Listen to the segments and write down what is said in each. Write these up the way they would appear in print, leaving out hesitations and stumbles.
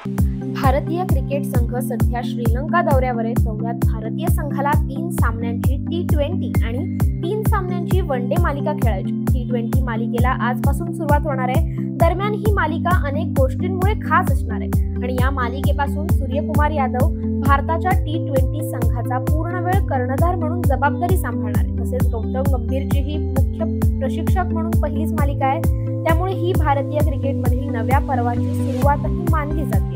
भारतीय क्रिकेट संघ सध्या श्रीलंका दौऱ्यावर आहे। दौऱ्यात भारतीय संघाला 3 सामन्यांची T20 आणि 3 सामन्यांची वनडे मालिका खेळायची। T20 मालिकेला आजपासून सुरुवात होणार आहे। दरम्यान ही मालिका अनेक गोष्टींमुळे खास असणार आहे आणि या मालिकेपासून सूर्यकुमार यादव भारताच्या T20 संघाचा पूर्णवेळ कर्णधार म्हणून जबाबदारी सांभाळणार आहे। तसेच गौतम गंभीरची ही मुख्य प्रशिक्षक म्हणून पहिलीच मालिका आहे, त्यामुळे ही भारतीय क्रिकेटमधील नव्या पर्वाची सुरुवातही मानली जाते।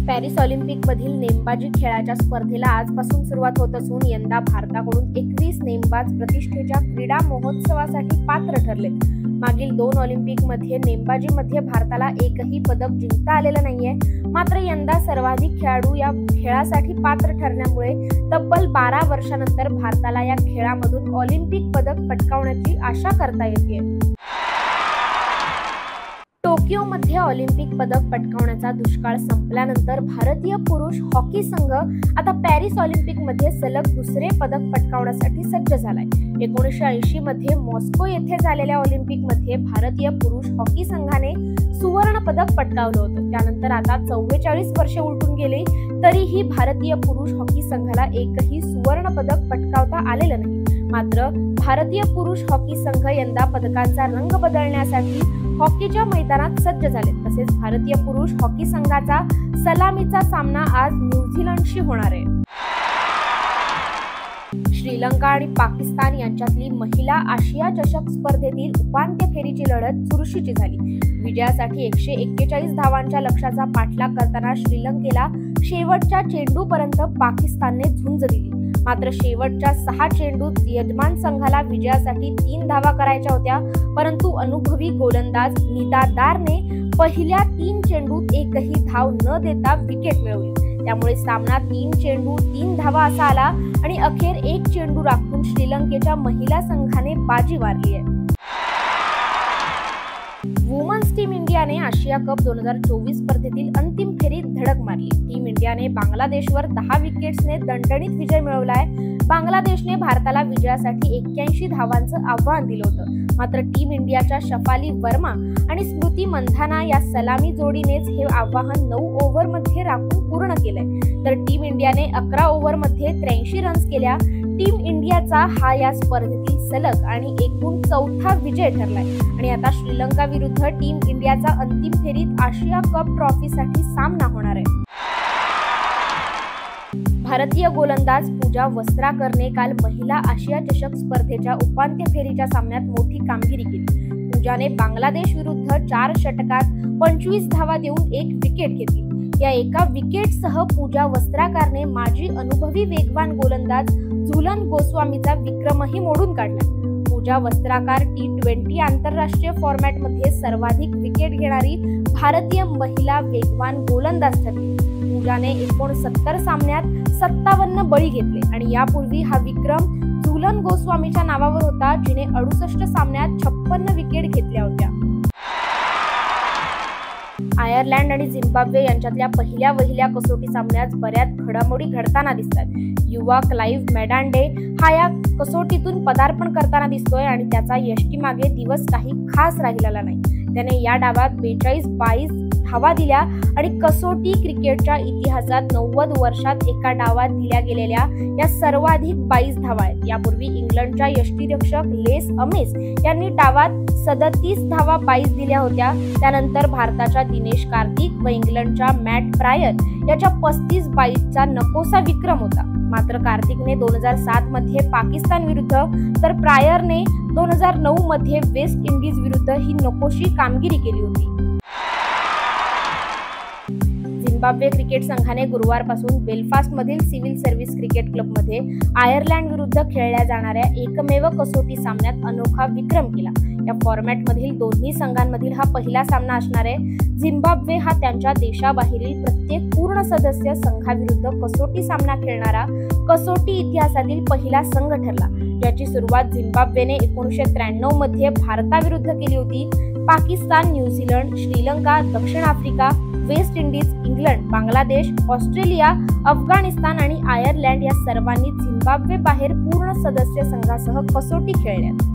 पॅरिस ऑलिम्पिकमधील नेमबाजी खेळाच्या स्पर्धेला आजपासून सुरुवात होत असून यंदा भारताकडून 21 नेमबाज प्रतिष्ठेच्या क्रीडा महोत्सवासाठी पात्र ठरलेत। मागील 2 ऑलिम्पिकमध्ये नेमबाजीमध्ये भारताला एकही पदक जिंकता आलेलं नाहीये। मात्र यंदा सर्वाधिक खेळाडू या खेळासाठी पात्र ठरल्यामुळे तब्बल 12 वर्षांनंतर भारताला या खेळामधून ऑलिम्पिक पदक पटकावण्याची आशा करता येते। टोकियोमध्ये ऑलिम्पिक पदक पटकावण्याचा दुष्काळ संपल्यानंतर भारतीय पुरुष हॉकी संघ आता पॅरिस ऑलिम्पिकमध्ये सलग दुसरे पदक पटकावण्यासाठी सज्ज झालाय। 1980 मध्ये मॉस्को येथे झालेल्या ऑलिम्पिकमध्ये भारतीय पुरुष हॉकी संघाने सुवर्ण पदक पटकावलं होतं। त्यानंतर आता 44 वर्षे उलटून गेली तरीही भारतीय पुरुष हॉकी संघाला एकही सुवर्ण पदक पटकावता आलेलं नाही। मात्र भारतीय पुरुष हॉकी संघ यंदा पदकांचा रंग बदलण्यासाठी हॉकीच्या मैदानात सज्ज झाले। तसेच भारतीय पुरुष हॉकी संघाचा सलामीचा सामना आज न्यूझीलंडशी होणार आहे। श्रीलंका आणि पाकिस्तान यांच्यातली महिला आशिया चषक स्पर्धेतील उपांत्य फेरीची लढत चुरशीची झाली। विजयासाठी 141 धावांच्या लक्ष्याचा पाठलाग करताना श्रीलंकेला शेवटच्या चेंडूपर्यंत पाकिस्तानने झुंज दिली। मात्र शेवटच्या 6 चेंडूत यजमान संघाला विजयासाठी 3 धावा करायच्या होत्या, परंतु अनुभवी गोलंदाज निदा दारने पहिल्या 3 चेंडूत एकही धाव न देता विकेट मिळवली। त्यामुळे सामना 3 चेंडू 3 धावा असा आला आणि अखेर 1 चेंडू राखून श्रीलंकेच्या महिला संघाने बाजी मारली आहे। वुमन्स टीम इंडियाने आशिया कप 2024 स्पर्धेतील अंतिम फेरीत धडक मारली। टीम इंडियाने बांगलादेशवर 10 विकेट्सने दणदणीत विजय मिळवलाय। बांगलादेशने भारताला विजयासाठी 81 धावांचं आव्हान दिलं होतं। मात्र टीम इंडियाच्या शफाली वर्मा आणि स्मृती मंधाना या सलामी जोडीनेच हे आव्हान 9 ओव्हरमध्ये राखून पूर्ण केलंय। तर टीम इंडियाने 11 ओव्हरमध्ये 83 रन्स केल्या। टीम इंडियाचा हा या स्पर्धेतील सलग आणि एकूण 4था विजय ठरलाय आणि आता श्रीलंका विरुद्ध टीम इंडियाचा अंतिम फेरीत आशिया कप ट्रॉफीसाठी सामना होणार आहे। भारतीय गोलंदाज पूजा वस्त्राकरने काल महिला आशिया चषक स्पर्धेच्या उपांत्य फेरीच्या सामन्यात मोठी कामगिरी केली। पूजाने बांगलादेश विरुद्ध 4 षटकात 25 धावा देऊन 1 विकेट घेतली। या एका विकेटसह पूजा वस्त्राकरने माजी अनुभवी वेगवान गोलंदाज झुलन गोस्वामीचा विक्रमही मोडून काढला। पूजा वस्त्राकर T20 आंतरराष्ट्रीय फॉर्मॅटमध्ये सर्वाधिक विकेट घेणारी भारतीय महिला वेगवान गोलंदाज ठरली। पूजाने 69 सामन्यात 57 बळी घेतले आणि यापूर्वी हा विक्रम झुलन गोस्वामीच्या नावावर होता, जिने 68 सामन्यात 56 विकेट घेतल्या होत्या। आयर्लंड आणि झिम्बाब्वे यांच्यातल्या पहिल्या कसोटी सामन्यात बऱ्याच घडामोडी घडताना दिसतात। युवा क्लाइव्ह मेडांडे हा या कसोटीतून पदार्पण करताना दिसतोय आणि त्याचा यष्टीमागे दिवस काही खास राहिलेला नाही। त्याने या डावात 42 धावा दिल्या आणि कसोटी क्रिकेटच्या इतिहासात 90 वर्षात एका डावात दिल्या गेलेल्या या सर्वाधिक 22 धावा आहेत। यापूर्वी इंग्लंडच्या यष्टीरक्षक लेस अमेस यांनी डावात 37 धावा 22 दिल्या होत्या। त्यानंतर भारताच्या दिनेश कार्तिक व इंग्लंडच्या मॅट प्रायर याच्या 35-22चा नकोसा विक्रम होता। मात्र कार्तिकने 2007 मध्ये पाकिस्तान विरुद्ध तर प्रायरने 2009 मध्ये वेस्ट इंडिज विरुद्ध ही नकोशी कामगिरी केली होती। झिम्बाब्वे क्रिकेट संघाने गुरुवारपासून बेलफास्टमधील सिव्हिल सर्व्हिस क्रिकेट क्लबमध्ये आयर्लंड विरुद्ध खेळल्या जाणाऱ्या एकमेव कसोटी सामन्यात अनोखा विक्रम केला। या फॉर्मॅटमधील दोन्ही संघांमधील हा पहिला सामना असणार आहे। झिम्बाब्वे हा त्यांच्या देशाबाहेरील प्रत्येक पूर्ण सदस्य संघाविरुद्ध कसोटी सामना खेळणारा कसोटी इतिहासातील पहिला संघ ठरला। याची सुरुवात झिम्बाब्वेने 1993 मध्ये भारताविरुद्ध केली होती। पाकिस्तान, न्यूझीलंड, श्रीलंका, दक्षिण Africa, West Indies, England, Bangladesh, Australia, Afghanistan आणि आयर्लंड या सर्वांनी झिम्बाब्वे बाहेर पूर्ण सदस्य संघासह कसोटी खेळल्या।